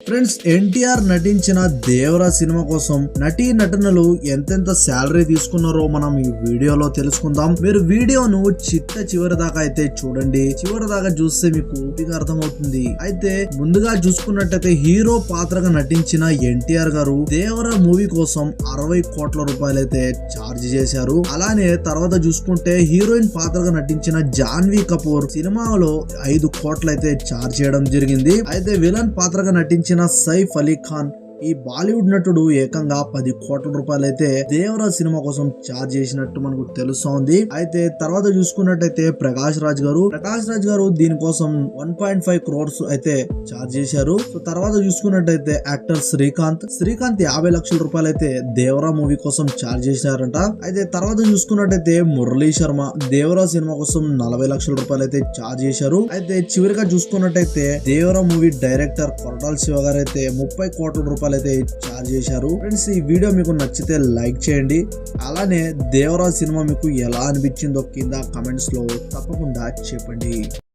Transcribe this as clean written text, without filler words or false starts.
Friends, NTR నటించిన Devara cinema కోసం నటీ నటనలు ఎంతెంత శాలరీ తీసుకున్నారో మనం ఈ వీడియోలో తెలుసుకుందాం. మీరు వీడియోను చివరి దాకా అయితే చూడండి. చివరి దాకా చూస్తే మీకు పూర్తిగా అర్థమవుతుంది. అయితే ముందుగా చూసుకున్నట్టయితే హీరో పాత్రగా నటించిన ఎన్టీఆర్ గారు దేవరా మూవీ కోసం 60 కోట్ల రూపాయలు అయితే ఛార్జ్ చేశారు. అలానే తర్వాత చూసుకుంటే హీరోయిన్ పాత్రగా నటించిన జాన్వీ కపూర్ సినిమాలో 5 కోట్లు అయితే ఛార్జ్ చేయడం జరిగింది. అయితే విలన్ పాత్రగా నటించిన సైఫ్ అలీ ఖాన్ ఈ బాలీవుడ్ నటుడు ఏకంగా 10 కోట్ల రూపాయలు అయితే దేవరా సినిమా కోసం ఛార్జ్ చేసినట్టు మనకు తెలుస్తోంది. అయితే తర్వాత చూసుకున్నట్టయితే ప్రకాష్ రాజ్ గారు దీనికోసం 1.5 crores అయితే ఛార్జ్ చేశారు. సో తర్వాత చూసుకున్నట్టయితే యాక్టర్ శ్రీకాంత్ 50 లక్షల రూపాయలు అయితే దేవరా మూవీ కోసం ఛార్జ్ చేశారంట. అయితే తర్వాత చూసుకున్నట్టయితే మురళీ శర్మ దేవరా సినిమా కోసం 40 లక్షల రూపాయలు అయితే ఛార్జ్ చేశారు. అయితే చివరిగా చూసుకున్నట్టయితే దేవరా మూవీ డైరెక్టర్ కొరటాల శివ గారు అయితే 30 కోట్ల రూపాయలు అయితే ఛార్జ్ చేశారు. ఫ్రెండ్స్, ఈ వీడియో మీకు నచ్చితే లైక్ చేయండి. అలానే దేవరా సినిమా మీకు ఎలా అనిపించిందో కింద కమెంట్స్ లో తప్పకుండా చెప్పండి.